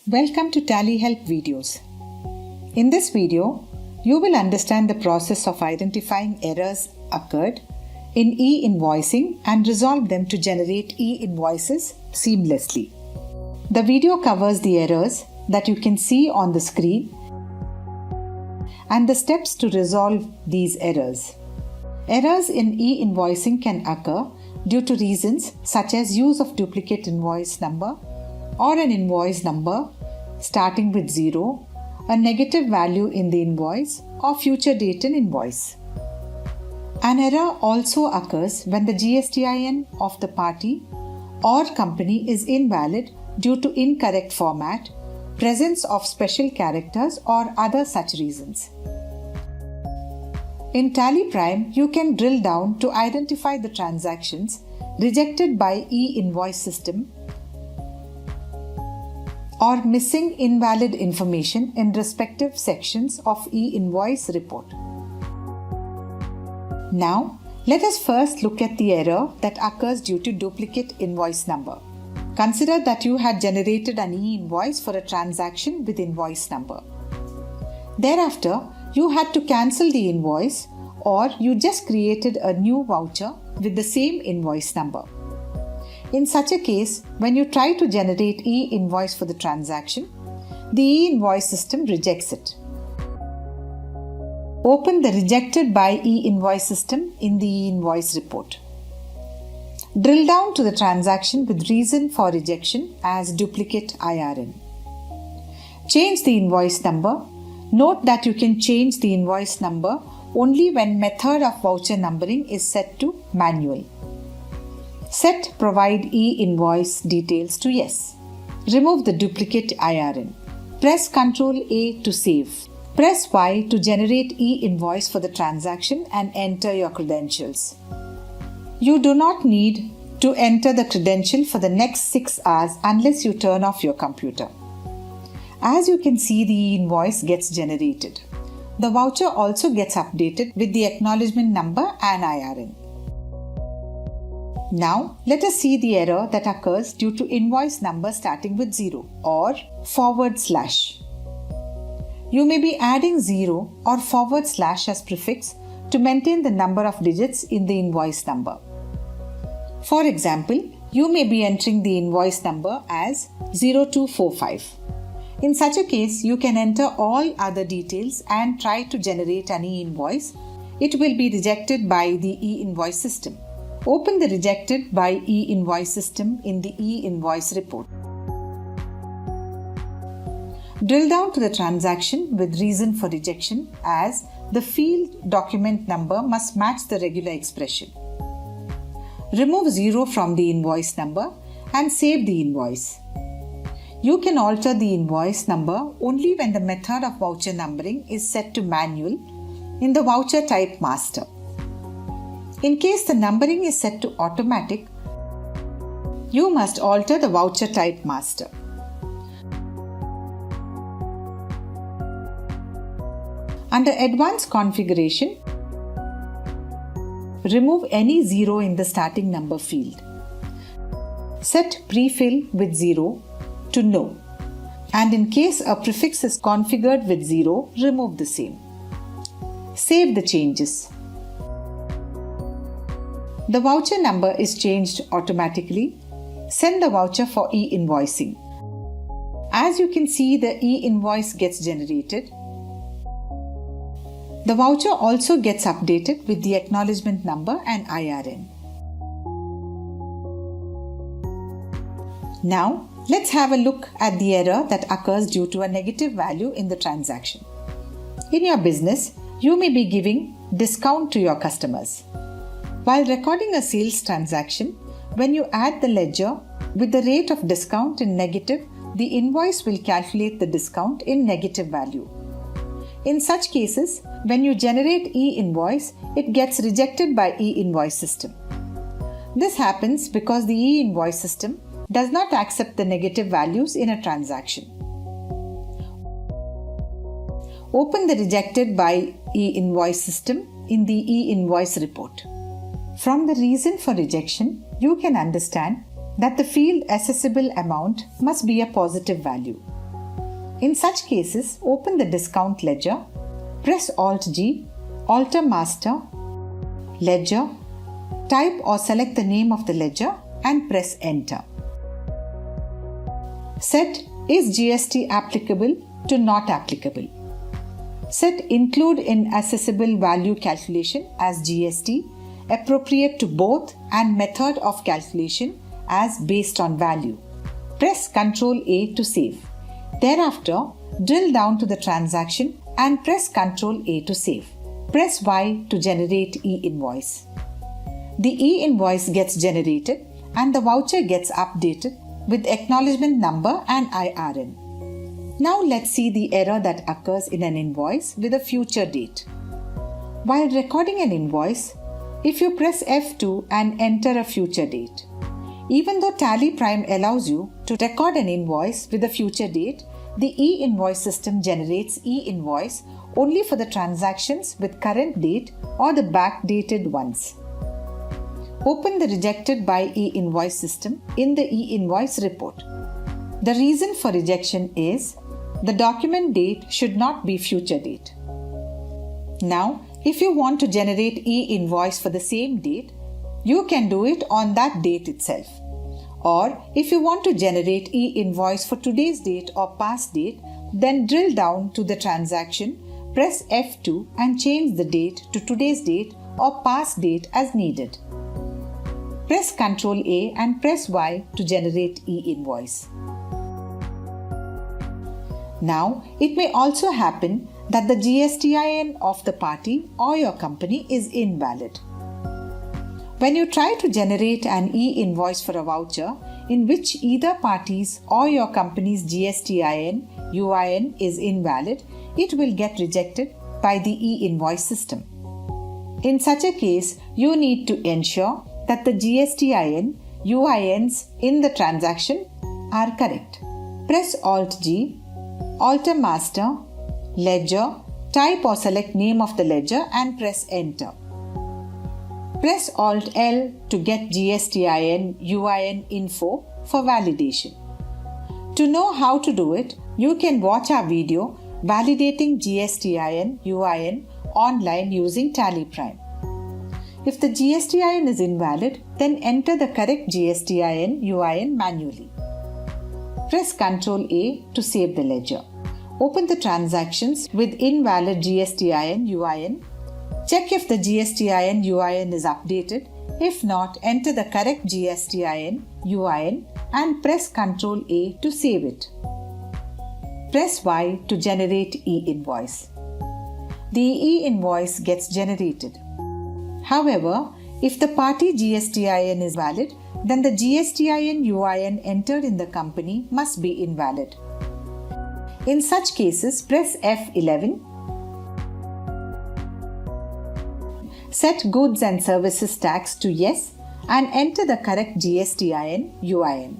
Welcome to Tally Help videos. In this video, you will understand the process of identifying errors occurred in e-invoicing and resolve them to generate e-invoices seamlessly. The video covers the errors that you can see on the screen and the steps to resolve these errors. Errors in e-invoicing can occur due to reasons such as use of duplicate invoice number or an invoice number starting with 0, a negative value in the invoice, or future date in invoice. An error also occurs when the GSTIN of the party or company is invalid due to incorrect format, presence of special characters, or other such reasons. In Tally Prime, you can drill down to identify the transactions rejected by e-invoice system or missing invalid information in respective sections of e-invoice report. Now, let us first look at the error that occurs due to duplicate invoice number. Consider that you had generated an e-invoice for a transaction with invoice number. Thereafter, you had to cancel the invoice or you just created a new voucher with the same invoice number. In such a case, when you try to generate e-invoice for the transaction, the e-invoice system rejects it. Open the Rejected by e-invoice system in the e-invoice report. Drill down to the transaction with reason for rejection as duplicate IRN. Change the invoice number. Note that you can change the invoice number only when method of voucher numbering is set to manual. Set Provide e-invoice details to Yes. Remove the duplicate IRN. Press Ctrl A to save. Press Y to generate e-invoice for the transaction and enter your credentials. You do not need to enter the credential for the next 6 hours unless you turn off your computer. As you can see, the e-invoice gets generated. The voucher also gets updated with the acknowledgement number and IRN. Now, let us see the error that occurs due to invoice number starting with 0 or /. You may be adding 0 or / as prefix to maintain the number of digits in the invoice number. For example, you may be entering the invoice number as 0245. In such a case, you can enter all other details and try to generate an e-invoice. It will be rejected by the e-invoice system. Open the Rejected by e-invoice system in the e-invoice report. Drill down to the transaction with reason for rejection as the field document number must match the regular expression. Remove 0 from the invoice number and save the invoice. You can alter the invoice number only when the method of voucher numbering is set to manual in the voucher type master. In case the numbering is set to automatic, you must alter the voucher type master. Under Advanced Configuration, remove any 0 in the starting number field. Set Prefill with 0 to No, and in case a prefix is configured with 0, remove the same. Save the changes. The voucher number is changed automatically. Send the voucher for e-invoicing. As you can see, the e-invoice gets generated. The voucher also gets updated with the acknowledgement number and IRN. Now, let's have a look at the error that occurs due to a negative value in the transaction. In your business, you may be giving discount to your customers. While recording a sales transaction, when you add the ledger with the rate of discount in negative, the invoice will calculate the discount in negative value. In such cases, when you generate e-invoice, it gets rejected by e-invoice system. This happens because the e-invoice system does not accept the negative values in a transaction. Open the Rejected by e-invoice system in the e-invoice report. From the reason for rejection, you can understand that the field accessible amount must be a positive value. In such cases, open the discount ledger, press Alt-G, alter master, ledger, type or select the name of the ledger and press enter. Set is GST applicable to not applicable. Set include in accessible value calculation as GST, appropriate to both, and method of calculation as based on value. Press Ctrl A to save. Thereafter, drill down to the transaction and press Ctrl A to save. Press Y to generate e-invoice. The e-invoice gets generated and the voucher gets updated with acknowledgement number and IRN. Now let's see the error that occurs in an invoice with a future date. While recording an invoice, if you press F2 and enter a future date, even though Tally Prime allows you to record an invoice with a future date, the e-invoice system generates e-invoice only for the transactions with current date or the backdated ones. Open the Rejected by e-invoice system in the e-invoice report. The reason for rejection is the document date should not be future date. Now, if you want to generate e-invoice for the same date, you can do it on that date itself. Or if you want to generate e-invoice for today's date or past date, then drill down to the transaction, press F2 and change the date to today's date or past date as needed. Press Ctrl A and press Y to generate e-invoice. Now, it may also happen that the GSTIN of the party or your company is invalid. When you try to generate an e-invoice for a voucher in which either party's or your company's GSTIN, UIN is invalid, it will get rejected by the e-invoice system. In such a case, you need to ensure that the GSTIN, UINs in the transaction are correct. Press Alt-G, alter master, ledger, type or select name of the ledger and press enter. Press Alt-L to get GSTIN, UIN info for validation. To know how to do it, you can watch our video Validating GSTIN, UIN online using Tally Prime. If the GSTIN is invalid, then enter the correct GSTIN, UIN manually. Press Ctrl A to save the ledger. Open the transactions with invalid GSTIN, UIN. Check if the GSTIN, UIN is updated. If not, enter the correct GSTIN, UIN and press Ctrl A to save it. Press Y to generate e-invoice. The e-invoice gets generated. However, if the party GSTIN is valid, then the GSTIN, UIN entered in the company must be invalid. In such cases, press F11. Set goods and services tax to yes and enter the correct GSTIN, UIN.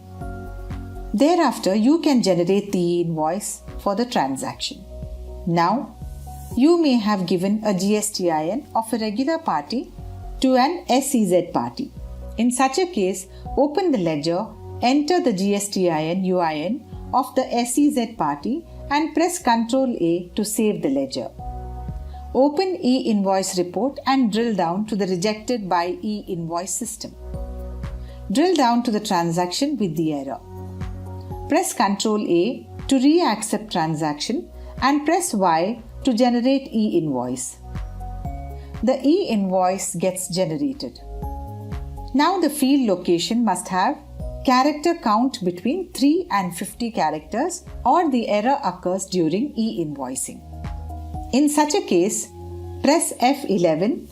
Thereafter, you can generate the invoice for the transaction. Now, you may have given a GSTIN of a regular party to an SEZ party. In such a case, open the ledger, enter the GSTIN, UIN of the SEZ party and press Ctrl A to save the ledger. Open e-invoice report and drill down to the Rejected by e-invoice system. Drill down to the transaction with the error. Press Ctrl A to re-accept transaction and press Y to generate e-invoice. The e-invoice gets generated. Now the field location must have character count between 3 and 50 characters or the error occurs during e-invoicing. In such a case, press F11.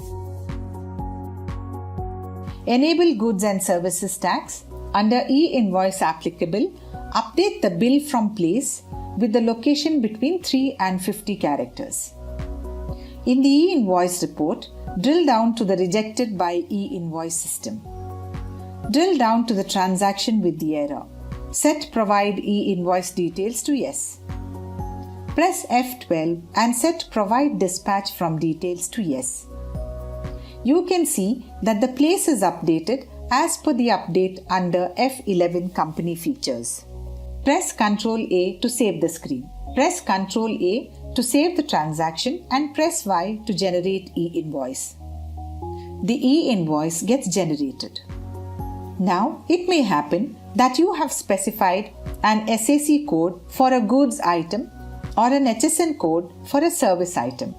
Enable goods and services tax. Under e-invoice applicable, update the bill from place with the location between 3 and 50 characters. In the e-invoice report, drill down to the Rejected by e-invoice system. Drill down to the transaction with the error. Set Provide e-invoice details to yes. Press F12 and set Provide dispatch from details to yes. You can see that the place is updated as per the update under F11 company features. Press Ctrl A to save the screen. Press Ctrl A to save the transaction and press Y to generate e-invoice. The e-invoice gets generated. Now, it may happen that you have specified an SAC code for a goods item or an HSN code for a service item.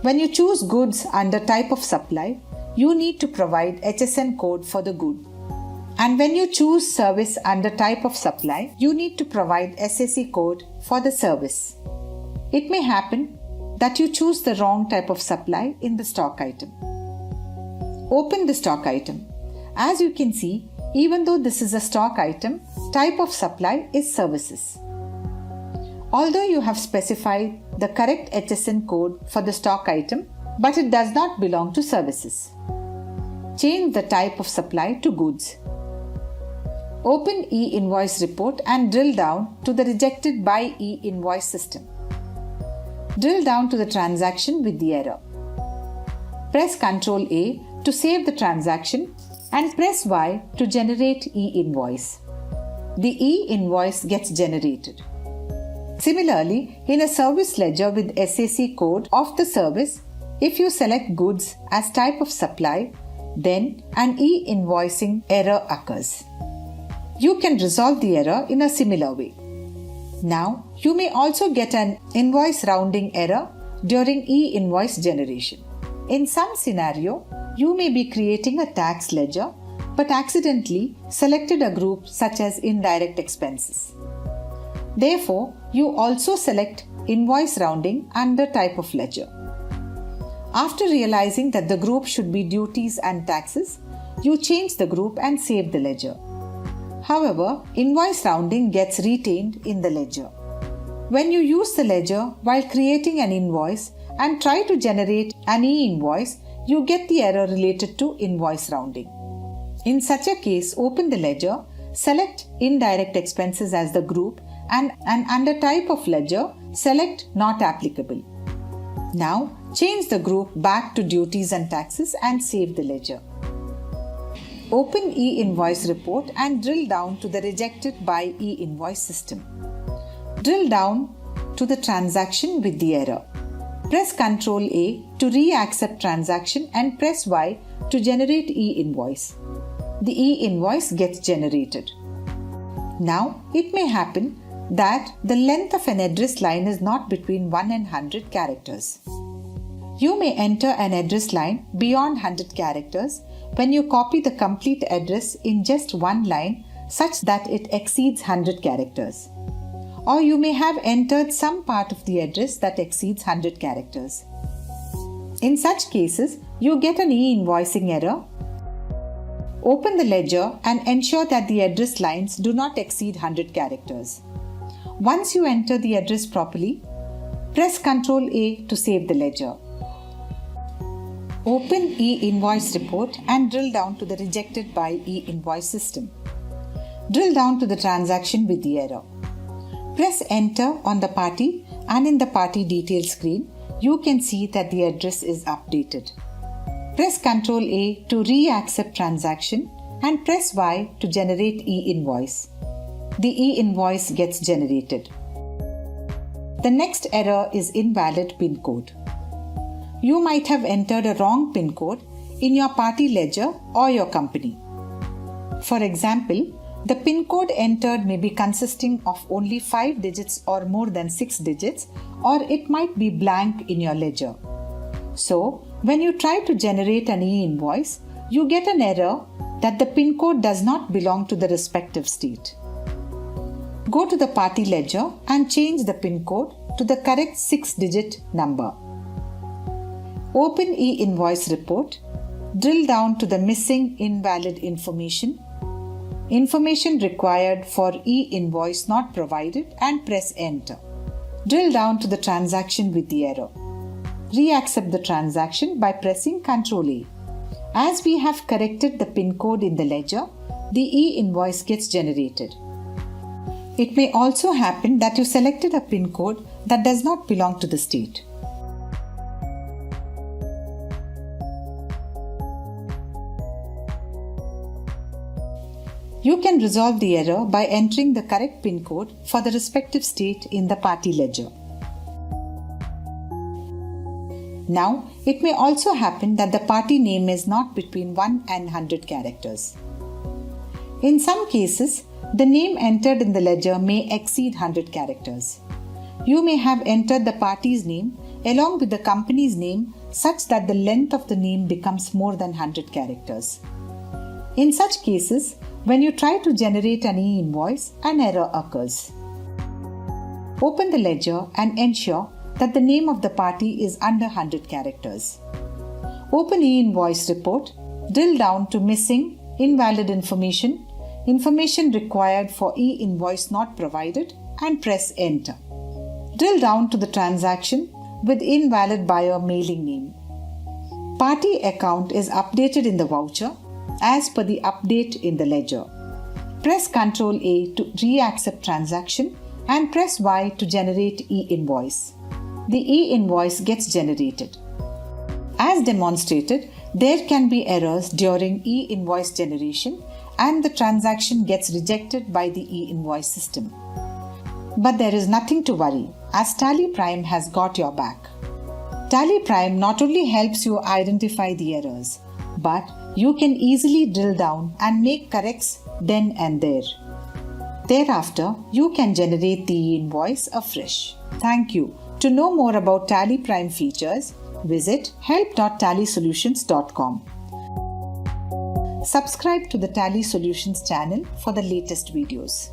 When you choose goods under type of supply, you need to provide HSN code for the good. And when you choose service under type of supply, you need to provide SAC code for the service. It may happen that you choose the wrong type of supply in the stock item. Open the stock item. As you can see, even though this is a stock item, type of supply is services. Although you have specified the correct HSN code for the stock item, but it does not belong to services. Change the type of supply to goods. Open e-invoice report and drill down to the rejected by e-invoice system. Drill down to the transaction with the error. Press Ctrl A to save the transaction and press Y to generate e-invoice. The e-invoice gets generated. Similarly, in a service ledger with SAC code of the service, if you select goods as type of supply, then an e-invoicing error occurs. You can resolve the error in a similar way. Now, you may also get an invoice rounding error during e-invoice generation. In some scenario, you may be creating a tax ledger but accidentally selected a group such as indirect expenses. Therefore, you also select invoice rounding under type of ledger. After realizing that the group should be duties and taxes, you change the group and save the ledger. However, invoice rounding gets retained in the ledger. When you use the ledger while creating an invoice and try to generate an e-invoice, you get the error related to invoice rounding. In such a case, open the ledger, select indirect expenses as the group, and under type of ledger, select not applicable. Now, change the group back to duties and taxes and save the ledger. Open e-invoice report and drill down to the rejected by e-invoice system. Drill down to the transaction with the error. Press Ctrl A to re-accept transaction and press Y to generate e-invoice. The e-invoice gets generated. Now, it may happen that the length of an address line is not between 1 and 100 characters. You may enter an address line beyond 100 characters when you copy the complete address in just one line such that it exceeds 100 characters. Or you may have entered some part of the address that exceeds 100 characters. In such cases, you get an e-invoicing error. Open the ledger and ensure that the address lines do not exceed 100 characters. Once you enter the address properly, press Ctrl A to save the ledger. Open e-invoice report and drill down to the rejected by e-invoice system. Drill down to the transaction with the error. Press enter on the party and in the party details screen, you can see that the address is updated. Press Ctrl A to re-accept transaction and press Y to generate e-invoice. The e-invoice gets generated. The next error is invalid PIN code. You might have entered a wrong PIN code in your party ledger or your company. For example, the PIN code entered may be consisting of only 5 digits or more than 6 digits, or it might be blank in your ledger. So, when you try to generate an e-invoice, you get an error that the PIN code does not belong to the respective state. Go to the party ledger and change the PIN code to the correct 6-digit number. Open e-invoice report, drill down to the missing invalid information required for e-invoice not provided and press enter. Drill down to the transaction with the error. Re-accept the transaction by pressing Ctrl A. As we have corrected the PIN code in the ledger, the e-invoice gets generated. It may also happen that you selected a PIN code that does not belong to the state. You can resolve the error by entering the correct PIN code for the respective state in the party ledger. Now, it may also happen that the party name is not between 1 and 100 characters. In some cases, the name entered in the ledger may exceed 100 characters. You may have entered the party's name along with the company's name such that the length of the name becomes more than 100 characters. In such cases, when you try to generate an e-invoice, an error occurs. Open the ledger and ensure that the name of the party is under 100 characters. Open e-invoice report, drill down to missing, invalid information required for e-invoice not provided, and press enter. Drill down to the transaction with invalid buyer mailing name. Party account is updated in the voucher as per the update in the ledger. Press Ctrl A to re-accept transaction and press Y to generate e-invoice. The e-invoice gets generated. As demonstrated, there can be errors during e-invoice generation and the transaction gets rejected by the e-invoice system. But there is nothing to worry as Tally Prime has got your back. Tally Prime not only helps you identify the errors, but you can easily drill down and make corrects then and there. Thereafter, you can generate the e-invoice afresh. Thank you. To know more about Tally Prime features, visit help.tallysolutions.com. Subscribe to the Tally Solutions channel for the latest videos.